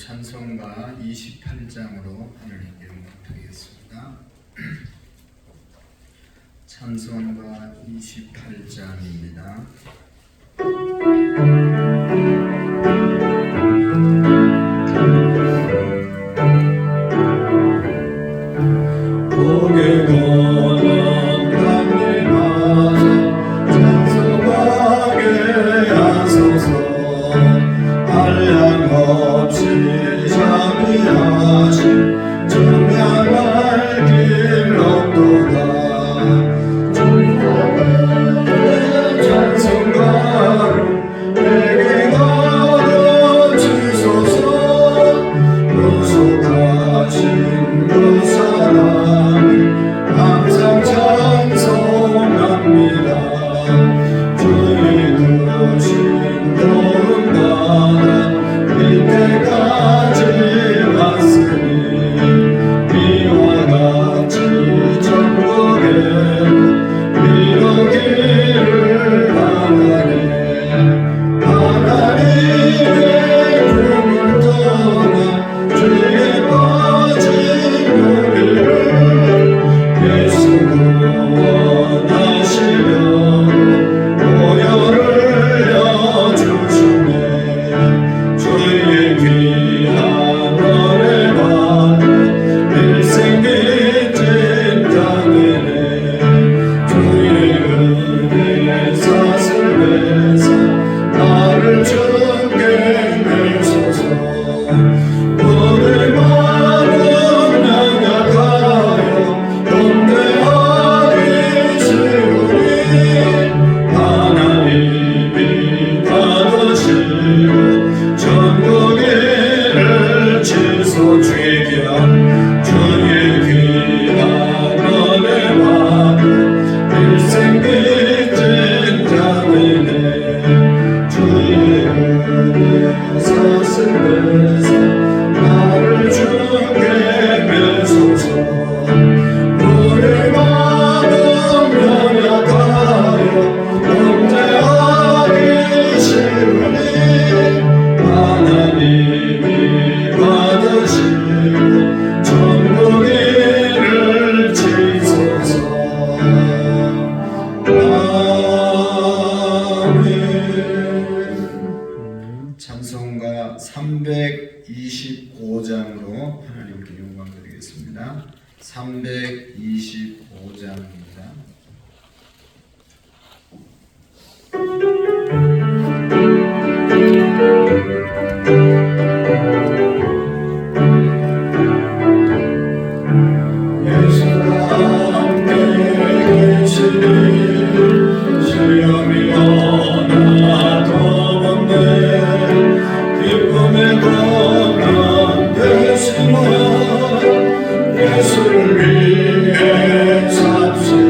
찬송가 28장으로 하나님께 영광 드리겠습니다. 찬송가 28장입니다. 찬송가 325장으로 하나님께 영광 드리겠습니다. 325장입니다. 예수를 위해 삽시다.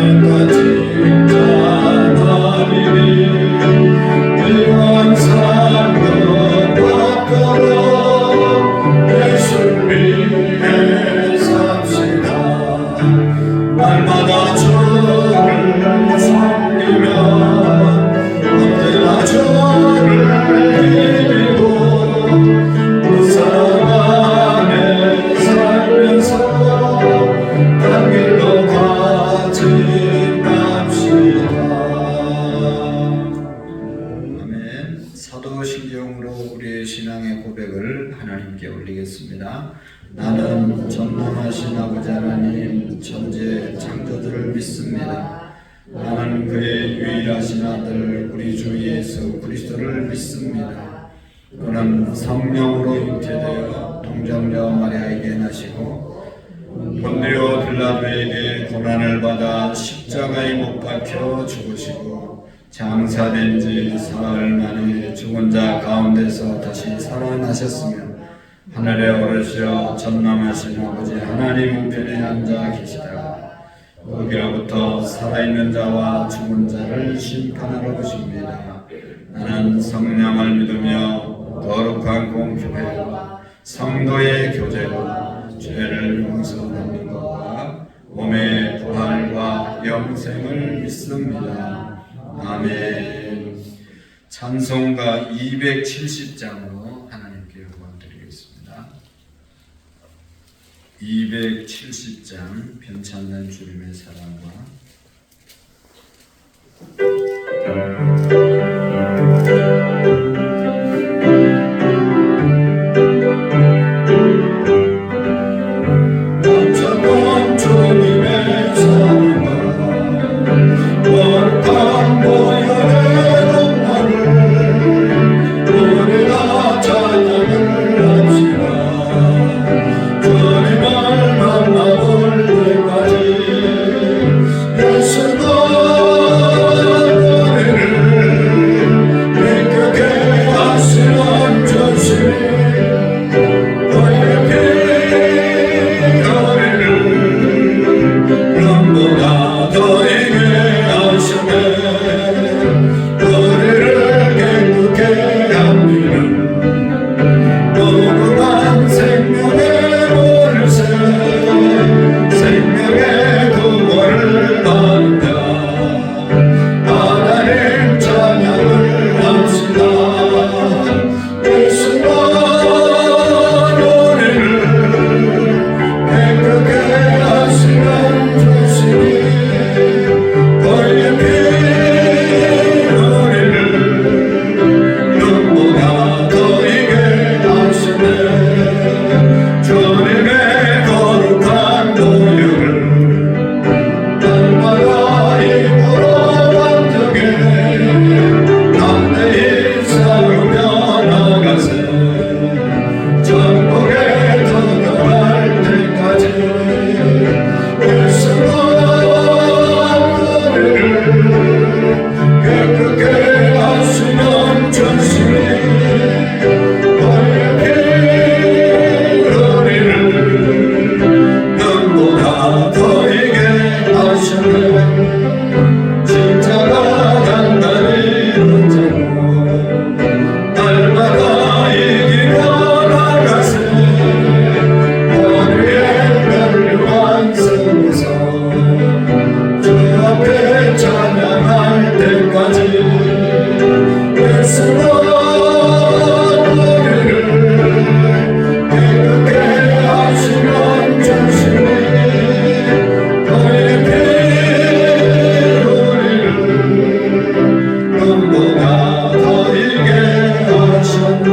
때까지 찬양하리니 영원상도 받도록 예수를 위해 삽시다. 날마다 주를 섬기며 언제나 주를 기리고 그 사랑 안에 살면서 단 길로 가진합시다. 아멘. 사도신경으로 우리의 신앙의 고백을 하나님께 올리겠습니다. 나는 전능하신 아버지 하나님 천지의 창조주를 믿습니다. 나는 그의 유일하신 아들 우리 주 예수 그리스도를 믿습니다. 그는 성령으로 잉태되어 동정녀 마리아에게 나시고 본디오 빌라도에게 고난을 받아 십자가에 못 박혀 죽으시고 장사된 지 사흘 만에 죽은 자 가운데서 다시 살아나셨으며 하늘에 오르시어 전능하신 아버지 하나님 우편에 앉아 계시다가 거기로부터 살아있는 자와 죽은 자를 심판하러 오십니다. 나는 성령을 믿으며 거룩한 공교회와 성도의 교제와 죄를 용서받는 것과 몸의 부활과 영생을 믿습니다. 아멘. 찬송가 270장으로 하나님께 영광드리겠습니다. 270장 변찮는 주님의 사랑과 변찮는 주님의 사랑과 거룩한 보혈의 공로를 우리가 찬양을 합시다. 주님을 만나볼 때까지 예수가 우리를 기쁘게 하시는 주시니 우리의 피 우리를 그럼보다 더이게 하시네. 우리를 기쁘게 합니다. 무궁한 생명의 물새 생명의 구원을 받는다. 하나님 찬양을 합시다. 예수가 우리를 기쁘게 하시는 주시니 그의 피 우리를 눈보다 더이게 하시네. 주님의 거룩한 보혈을 날마다 입으로 완전히 담대히 싸우며 나가세. 천국에 들어갈 때까지 예수가 우리를 기쁘게 하시는 주시니 그의 피 우리를 눈보다 더이게 하시네. 십자가 단단히 붙잡고 날마다 이기며 나가세. 우리의 멸류관 세우서 주 앞에 찬양할 때까지 예수가 우리를 기쁘게 하시는 주시니 그의 피 우리를 눈보다 더이게 하셨네.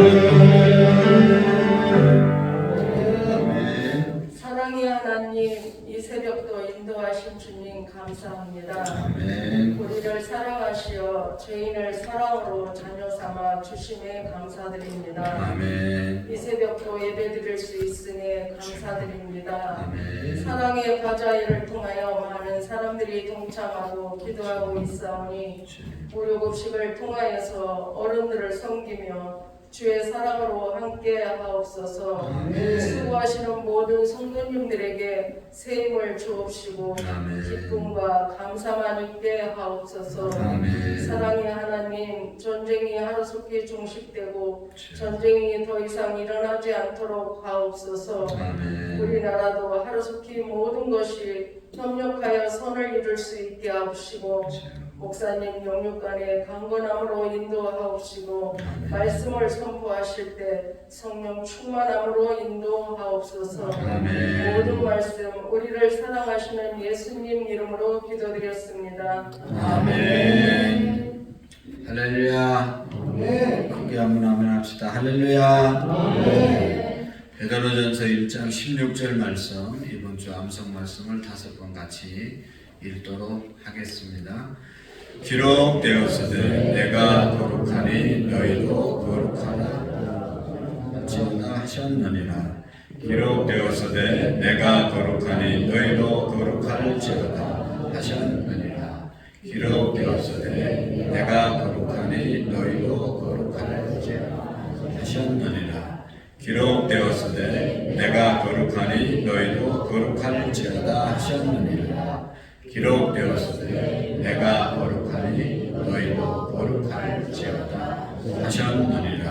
아멘. 사랑의 하나님, 이 새벽도 인도하신 주님 감사합니다. 아멘. 우리를 사랑하시어 죄인을 사랑으로 자녀 삼아 주심에 감사드립니다. 아멘. 이 새벽도 예배드릴 수 있으니 감사드립니다. 아멘. 사랑의 과자회를 통하여 많은 사람들이 동참하고 기도하고 있사오니 무료급식을 통하여서 어른들을 섬기며 주의 사랑으로 함께 하옵소서. 수고하시는 모든 성도님들에게 새 힘을 주옵시고 아멘. 기쁨과 감사만 있게 하옵소서. 아멘. 사랑의 하나님, 전쟁이 하루속히 종식되고 전쟁이 더 이상 일어나지 않도록 하옵소서. 아멘. 우리나라도 하루속히 모든 것이 협력하여 선을 이룰 수 있게 하옵시고 목사님 영육간에 강건함으로 인도하옵시고 말씀을 선포하실 때 성령 충만함으로 인도하옵소서. 아멘. 모든 말씀 우리를 사랑하시는 예수님 이름으로 기도드렸습니다. 아멘. 할렐루야. 크게 한번 아멘 합시다. 할렐루야. 베드로전서 1장 16절 말씀, 이번 주 암송 말씀을 5번 같이 읽도록 하겠습니다. 기록되었으되 내가 거룩하니 너희도 거룩하라 지어다 하셨느니라. 기록되었으되 내가 거룩하니 너희도 거룩할지어다 하셨느니라. 기록되었으되 내가 거룩하니 너희도 거룩할지어다 하셨느니라. 기록되었으되 내가 거룩하니 너희도 거룩할지어다 하셨느니라. 기록되었으되 내가 거룩하니 너희도 거룩할지어다 하셨느니라.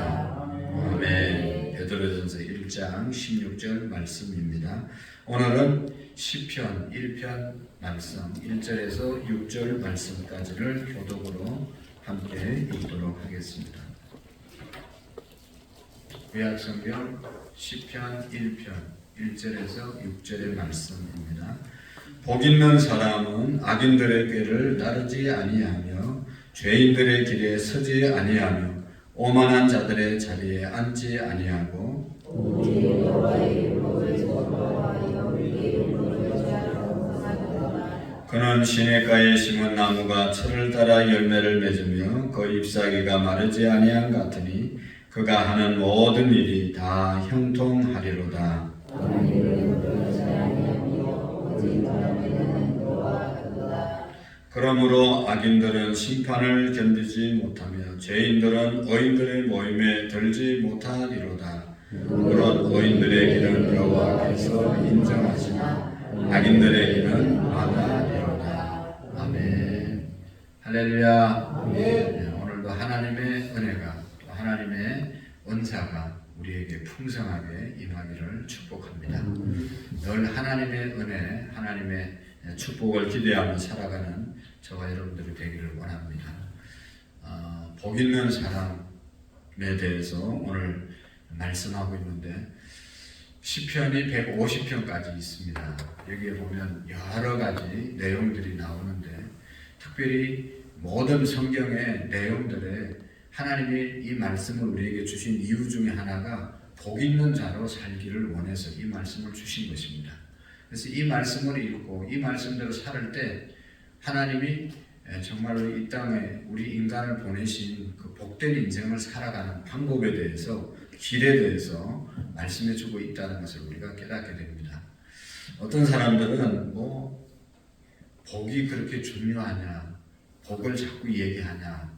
아멘. 베드로전서 1장 16절 말씀입니다. 오늘은 시편 1편 말씀 1절에서 6절 말씀까지를 교독으로 함께 읽도록 하겠습니다. 구약성경 시편 1편 1절에서 6절의 말씀입니다. 복 있는 사람은 악인들의 꾀를 따르지 아니하며 죄인들의 길에 서지 아니하며 오만한 자들의 자리에 앉지 아니하고 그는 시냇가에 심은 나무가 철을 따라 열매를 맺으며 그 잎사귀가 마르지 아니한 같으니 그가 하는 모든 일이 다 형통하리로다. 그러므로 악인들은 심판을 견디지 못하며 죄인들은 의인들의 모임에 들지 못하리로다. 물론 의인들의 길은 여호와께서 인정하시나 악인들의 길은 망하리로다. 아멘. 할렐루야. 네, 오늘도 하나님의 은혜가 또 하나님의 은사가 우리에게 풍성하게 임하기를 축복합니다. 늘 하나님의 은혜, 하나님의 축복을 기대하며 살아가는 저와 여러분들이 되기를 원합니다. 복 있는 사람에 대해서 오늘 말씀하고 있는데 시편이 150편까지 있습니다. 여기에 보면 여러 가지 내용들이 나오는데 특별히 모든 성경의 내용들에 하나님이 이 말씀을 우리에게 주신 이유 중에 하나가 복 있는 자로 살기를 원해서 이 말씀을 주신 것입니다. 그래서 이 말씀을 읽고 이 말씀대로 살 때 하나님이 정말로 이 땅에 우리 인간을 보내신 그 복된 인생을 살아가는 방법에 대해서 길에 대해서 말씀해 주고 있다는 것을 우리가 깨닫게 됩니다. 어떤 사람들은 뭐 복이 그렇게 중요하냐, 복을 자꾸 얘기하냐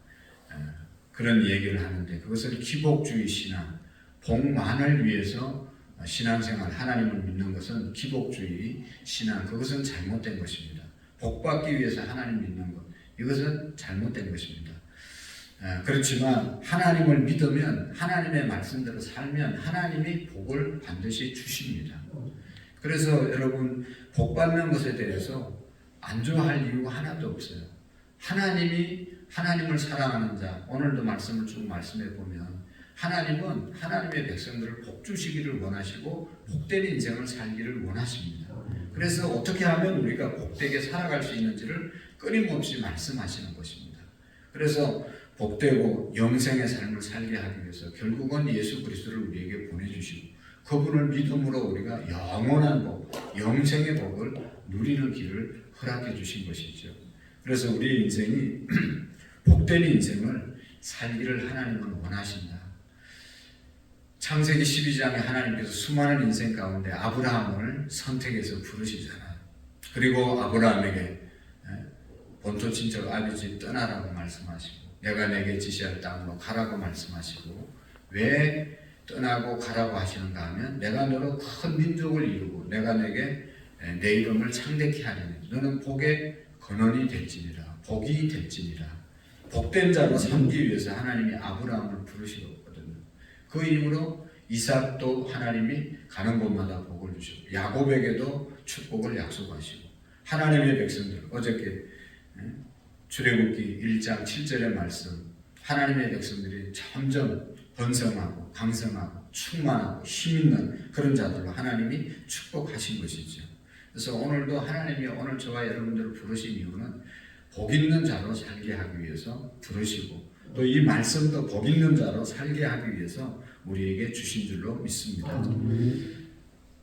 그런 얘기를 하는데 그것을 기복주의 신앙, 복만을 위해서 신앙생활, 하나님을 믿는 것은 기복주의 신앙, 그것은 잘못된 것입니다. 복받기 위해서 하나님 믿는 것, 이것은 잘못된 것입니다. 그렇지만 하나님을 믿으면 하나님의 말씀대로 살면 하나님이 복을 반드시 주십니다. 그래서 여러분 복받는 것에 대해서 안 좋아할 이유가 하나도 없어요. 하나님을 사랑하는 자, 오늘도 말씀을 쭉 말씀해 보면 하나님은 하나님의 백성들을 복 주시기를 원하시고 복된 인생을 살기를 원하십니다. 그래서 어떻게 하면 우리가 복되게 살아갈 수 있는지를 끊임없이 말씀하시는 것입니다. 그래서 복되고 영생의 삶을 살게 하기 위해서 결국은 예수 그리스도를 우리에게 보내주시고 그분을 믿음으로 우리가 영원한 복, 영생의 복을 누리는 길을 허락해 주신 것이죠. 그래서 우리 인생이 복된 인생을 살기를 하나님은 원하신다. 창세기 12장에 하나님께서 수많은 인생 가운데 아브라함을 선택해서 부르시잖아요. 그리고 아브라함에게 본토 친척 아비 집 떠나라고 말씀하시고 내가 내게 지시할 땅으로 가라고 말씀하시고 왜 떠나고 가라고 하시는가 하면 내가 너로 큰 민족을 이루고 내가 내게 내 이름을 창대케 하리니 너는 복의 근원이 될지니라. 복이 될지니라. 복된 자로 삼기 위해서 하나님이 아브라함을 부르시거든요. 그 이름으로 이삭도 하나님이 가는 곳마다 복을 주시고 야곱에게도 축복을 약속하시고 하나님의 백성들 어저께 출애굽기 1장 7절의 말씀 하나님의 백성들이 점점 번성하고 강성하고 충만하고 힘있는 그런 자들로 하나님이 축복하신 것이죠. 그래서 오늘도 하나님이 오늘 저와 여러분들을 부르신 이유는 복 있는 자로 살게 하기 위해서 부르시고 또 이 말씀도 복 있는 자로 살게 하기 위해서 우리에게 주신 줄로 믿습니다.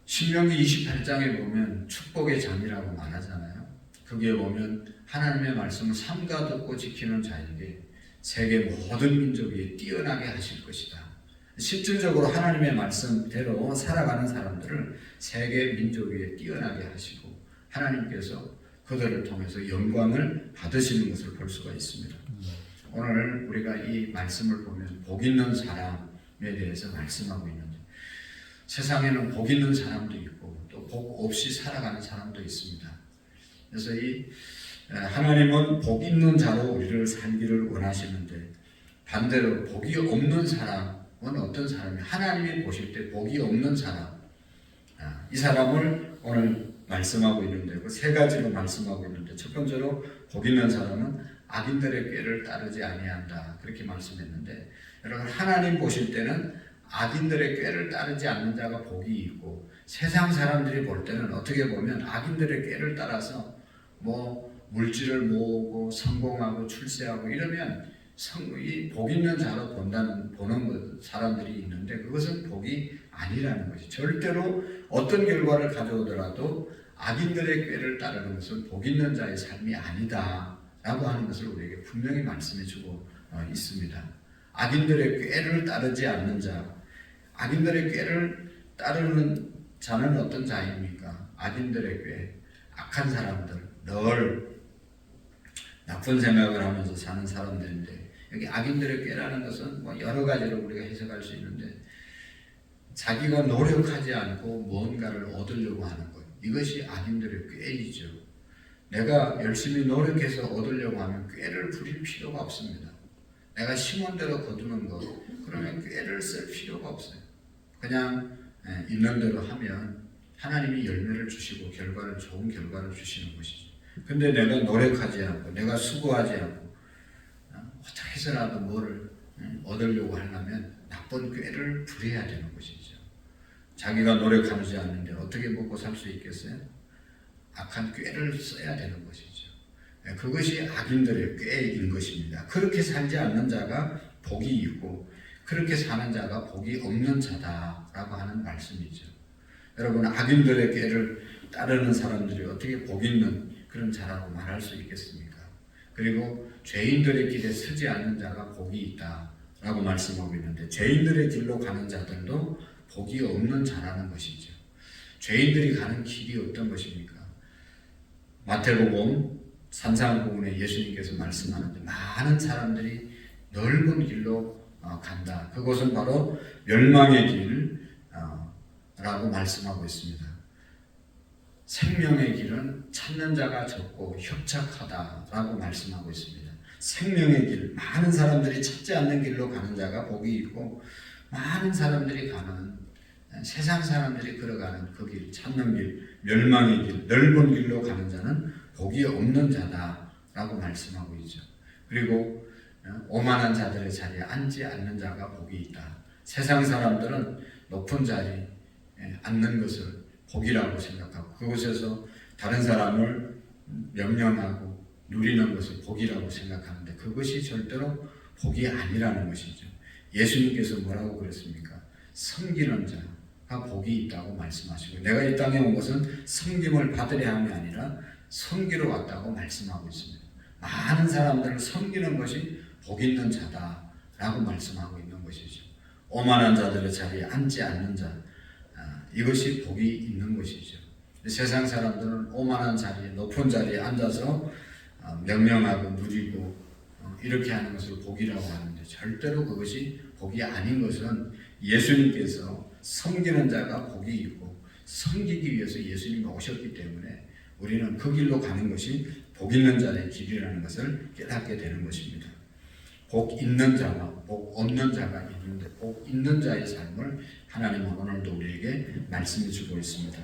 신명기 28장에 보면 축복의 장이라고 말하잖아요. 거기에 보면 하나님의 말씀을 삼가 듣고 지키는 자에게 세계 모든 민족 위에 뛰어나게 하실 것이다. 실질적으로 하나님의 말씀대로 살아가는 사람들을 세계 민족 위에 뛰어나게 하시고 하나님께서 그들을 통해서 영광을 받으시는 것을 볼 수가 있습니다. 오늘 우리가 이 말씀을 보면 복 있는 사람에 대해서 말씀하고 있는데 세상에는 복 있는 사람도 있고 또 복 없이 살아가는 사람도 있습니다. 그래서 이 하나님은 복 있는 자로 우리를 살기를 원하시는데 반대로 복이 없는 사람은 어떤 사람이 하나님이 보실 때 복이 없는 사람 이 사람을 오늘 말씀하고 있는데 그 세 가지로 말씀하고 있는데 첫 번째로 복 있는 사람은 악인들의 꾀를 따르지 아니한다 그렇게 말씀했는데 여러분 하나님 보실 때는 악인들의 꾀를 따르지 않는 자가 복이 있고 세상 사람들이 볼 때는 어떻게 보면 악인들의 꾀를 따라서 뭐 물질을 모으고 성공하고 출세하고 이러면 이 복 있는 자로 보는 사람들이 있는데 그것은 복이 아니라는 것이 절대로 어떤 결과를 가져오더라도 악인들의 꾀를 따르는 것은 복 있는 자의 삶이 아니다 라고 하는 것을 우리에게 분명히 말씀해 주고 있습니다. 악인들의 꾀를 따르지 않는 자 악인들의 꾀를 따르는 자는 어떤 자입니까? 악인들의 꾀 악한 사람들 늘 나쁜 생각을 하면서 사는 사람들인데 여기 악인들의 꾀라는 것은 뭐 여러 가지로 우리가 해석할 수 있는데 자기가 노력하지 않고 무언가를 얻으려고 하는 것 이것이 악인들의 꾀이죠. 내가 열심히 노력해서 얻으려고 하면 꾀를 부릴 필요가 없습니다. 내가 심은 대로 거두는 것 그러면 꾀를 쓸 필요가 없어요. 그냥 있는 대로 하면 하나님이 열매를 주시고 좋은 결과를 주시는 것이죠. 근데 내가 노력하지 않고 내가 수고하지 않고 어떻게 해서라도 뭐를 얻으려고 하려면 나쁜 꾀를 부려야 되는 것이죠. 자기가 노력하지 않는데 어떻게 먹고 살 수 있겠어요? 악한 꾀를 써야 되는 것이죠. 그것이 악인들의 꾀인 것입니다. 그렇게 살지 않는 자가 복이 있고 그렇게 사는 자가 복이 없는 자다라고 하는 말씀이죠. 여러분 악인들의 꾀를 따르는 사람들이 어떻게 복 있는 그런 자라고 말할 수 있겠습니까? 그리고 죄인들의 길에 서지 않는 자가 복이 있다라고 말씀하고 있는데 죄인들의 길로 가는 자들도 복이 없는 자라는 것이죠. 죄인들이 가는 길이 어떤 것입니까? 마태복음 산상부근에 예수님께서 말씀하는데 많은 사람들이 넓은 길로 간다. 그것은 바로 멸망의 길라고 말씀하고 있습니다. 생명의 길은 찾는 자가 적고 협착하다라고 말씀하고 있습니다. 생명의 길, 많은 사람들이 찾지 않는 길로 가는 자가 복이 있고 많은 사람들이 가는 세상 사람들이 걸어가는 그 길, 찾는 길, 멸망의 길, 넓은 길로 가는 자는 복이 없는 자다라고 말씀하고 있죠. 그리고 오만한 자들의 자리에 앉지 않는 자가 복이 있다. 세상 사람들은 높은 자리에 앉는 것을 복이라고 생각하고 그곳에서 다른 사람을 명령하고 누리는 것을 복이라고 생각하는데 그것이 절대로 복이 아니라는 것이죠. 예수님께서 뭐라고 그랬습니까? 섬기는 자가 복이 있다고 말씀하시고 내가 이 땅에 온 것은 섬김을 받으려 함이 아니라 섬기러 왔다고 말씀하고 있습니다. 많은 사람들을 섬기는 것이 복 있는 자다라고 말씀하고 있는 것이죠. 오만한 자들의 자리에 앉지 않는 자 이것이 복이 있는 것이죠. 세상 사람들은 오만한 자리에 높은 자리에 앉아서 명령하고 누리고 이렇게 하는 것을 복이라고 하는데 절대로 그것이 복이 아닌 것은 예수님께서 섬기는 자가 복이 있고 섬기기 위해서 예수님이 오셨기 때문에 우리는 그 길로 가는 것이 복 있는 자의 길이라는 것을 깨닫게 되는 것입니다. 복 있는 자와 복 없는 자가 있는데 복 있는 자의 삶을 하나님은 오늘도 우리에게 말씀해 주고 있습니다.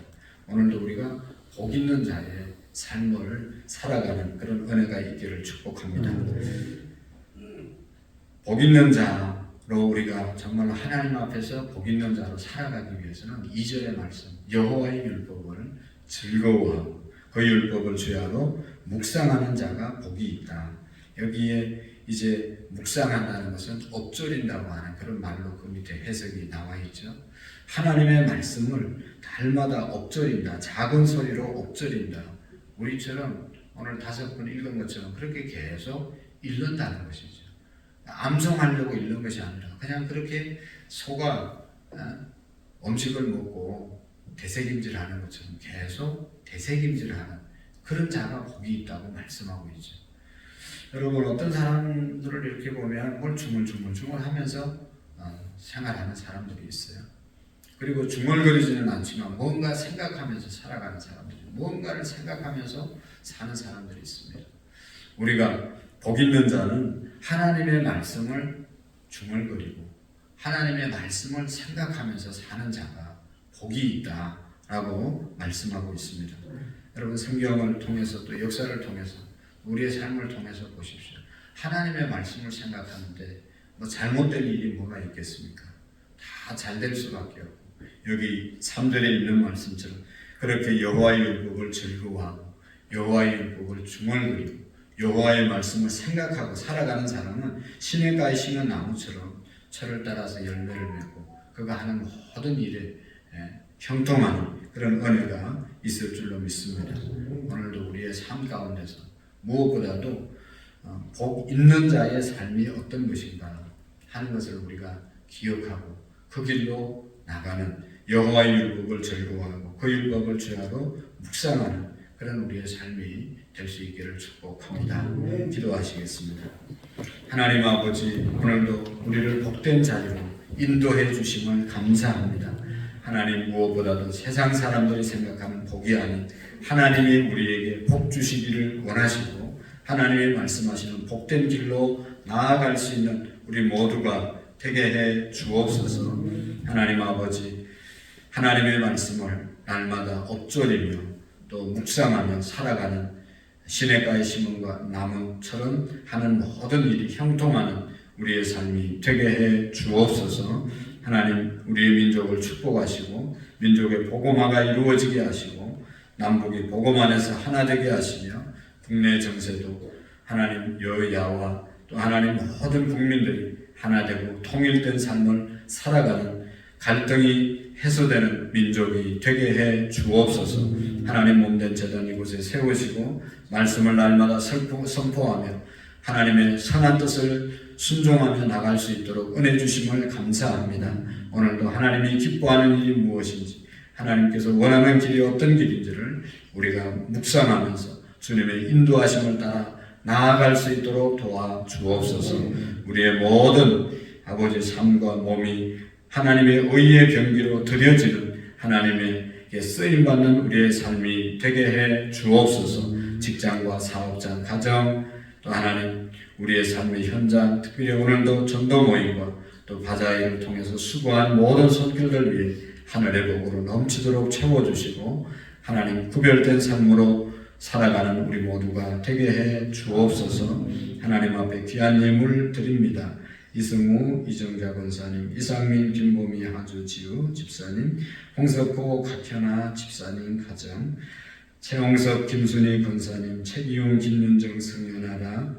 오늘도 우리가 복 있는 자의 삶을 살아가는 그런 은혜가 있기를 축복합니다. 복 있는 자로 우리가 정말 하나님 앞에서 복 있는 자로 살아가기 위해서는 2절의 말씀 여호와의 율법을 즐거워하고 그 율법을 주야로 묵상하는 자가 복이 있다. 여기에 이제 묵상한다는 것은 엎조린다고 하는 그런 말로 그 밑에 해석이 나와 있죠. 하나님의 말씀을 날마다 엎조린다. 작은 소리로 엎조린다. 우리처럼 오늘 5번 읽은 것처럼 그렇게 계속 읽는다는 것이죠. 암송하려고 읽는 것이 아니라 그냥 그렇게 소가 음식을 먹고 되새김질하는 것처럼 계속 되새김질하는 그런 자가 복이 있다고 말씀하고 있죠. 여러분 어떤 사람들을 이렇게 보면 뭘 중얼중얼 하면서 생활하는 사람들이 있어요. 그리고 중얼거리지는 않지만 뭔가 생각하면서 살아가는 사람들이 뭔가를 생각하면서 사는 사람들이 있습니다. 우리가 복 있는 자는 하나님의 말씀을 중얼거리고 하나님의 말씀을 생각하면서 사는 자가 복이 있다라고 말씀하고 있습니다. 여러분 성경을 통해서 또 역사를 통해서 우리의 삶을 통해서 보십시오. 하나님의 말씀을 생각하는데 뭐 잘못된 일이 뭐가 있겠습니까? 다 잘 될 수밖에 없고 여기 3절에 있는 말씀처럼 그렇게 여호와의 율법을 즐거워하고 여호와의 율법을 중얼거리고 여호와의 말씀을 생각하고 살아가는 사람은 시냇가에 심은 나무처럼 철을 따라서 열매를 맺고 그가 하는 모든 일에 형통하는 그런 은혜가 있을 줄로 믿습니다. 오늘도 우리의 삶 가운데서 무엇보다도 복 있는 자의 삶이 어떤 것인가 하는 것을 우리가 기억하고 그 길로 나가는 여호와의 율법을 즐거워하고 그 율법을 주야로 묵상하는 그런 우리의 삶이 될 수 있기를 축복합니다. 기도하시겠습니다. 하나님 아버지 오늘도 우리를 복된 자리로 인도해 주심을 감사합니다. 하나님 무엇보다도 세상 사람들이 생각하는 복이 아닌 하나님이 우리에게 복 주시기를 원하시고 하나님의 말씀하시는 복된 길로 나아갈 수 있는 우리 모두가 되게 해 주옵소서. 하나님 아버지 하나님의 말씀을 날마다 엎조리며 또 묵상하며 살아가는 시냇가의 심은과 나무처럼 하는 모든 일이 형통하는 우리의 삶이 되게 해 주옵소서. 하나님 우리의 민족을 축복하시고 민족의 복음화가 이루어지게 하시고 남북이 복음 안에서 하나 되게 하시며 국내 정세도 하나님 여야와 또 하나님 모든 국민들이 하나 되고 통일된 삶을 살아가는 갈등이 해소되는 민족이 되게 해 주옵소서. 하나님 몸된 제단 이곳에 세우시고 말씀을 날마다 선포하며 하나님의 선한 뜻을 순종하며 나갈 수 있도록 은혜 주심을 감사합니다. 오늘도 하나님이 기뻐하는 일이 무엇인지 하나님께서 원하는 길이 어떤 길인지를 우리가 묵상하면서 주님의 인도하심을 따라 나아갈 수 있도록 도와주옵소서. 우리의 모든 아버지 삶과 몸이 하나님의 의의 병기로 드려지는 하나님의 쓰임받는 우리의 삶이 되게 해 주옵소서. 직장과 사업장, 가정, 또 하나님 우리의 삶의 현장, 특별히 오늘도 전도 모임과 또 바자회를 통해서 수고한 모든 손길들 위해 하늘의 복으로 넘치도록 채워주시고 하나님 구별된 삶으로 살아가는 우리 모두가 되게 해 주옵소서. 하나님 앞에 귀한 예물 드립니다. 이승우, 이정자 권사님, 이상민, 김보미, 하주, 지우 집사님, 홍석호, 각현아 집사님 가정, 최홍석, 김순희 권사님, 최기용, 김윤정, 승현아라,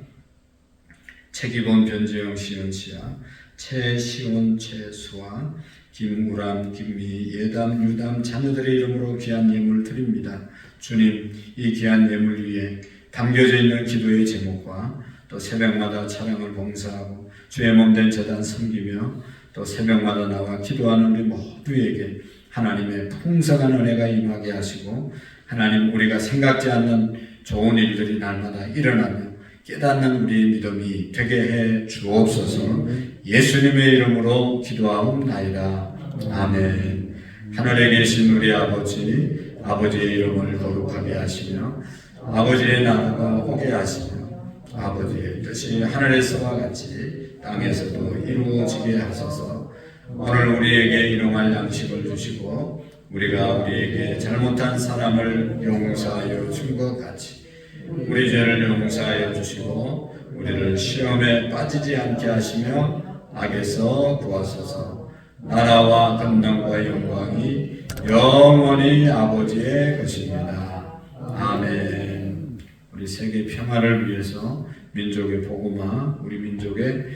최기본, 변재영, 시은시아, 최시원, 최수아, 김우람, 김미, 예담, 유담 자녀들의 이름으로 귀한 예물 드립니다. 주님, 이 귀한 예물 위에 담겨져 있는 기도의 제목과 또 새벽마다 찬양을 봉사하고 주의 몸된 제단 섬기며 또 새벽마다 나와 기도하는 우리 모두에게 하나님의 풍성한 은혜가 임하게 하시고 하나님 우리가 생각지 않는 좋은 일들이 날마다 일어나며 깨닫는 우리 믿음이 되게 해 주옵소서. 예수님의 이름으로 기도하옵나이다. 아멘. 하늘에 계신 우리 아버지, 아버지의 이름을 거룩하게 하시며 아버지의 나라가 오게 하시며 아버지의 뜻이 하늘에서와 같이 땅에서도 이루어지게 하소서. 오늘 우리에게 일용할 양식을 주시고 우리가 우리에게 잘못한 사람을 용서하여 준 것 같이 우리 죄를 용서하여 주시고 우리를 시험에 빠지지 않게 하시며 악에서 구하소서. 나라와 권능과 영광이 영원히 아버지의 것입니다. 아멘. 우리 세계 평화를 위해서 민족의 복음화, 우리 민족의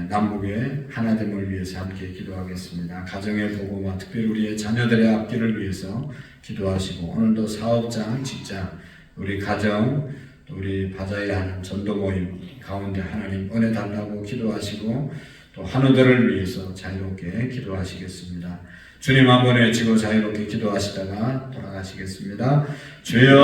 남북의 하나됨을 위해서 함께 기도하겠습니다. 가정의 복음화, 특별히 우리의 자녀들의 앞길을 위해서 기도하시고 오늘도 사업장, 직장, 우리 가정, 우리 바자에 하는 전도 모임 가운데 하나님 은혜 달라고 기도하시고 또 한우들을 위해서 자유롭게 기도하시겠습니다. 주님 한번 외치고 자유롭게 기도하시다가 돌아가시겠습니다. 주여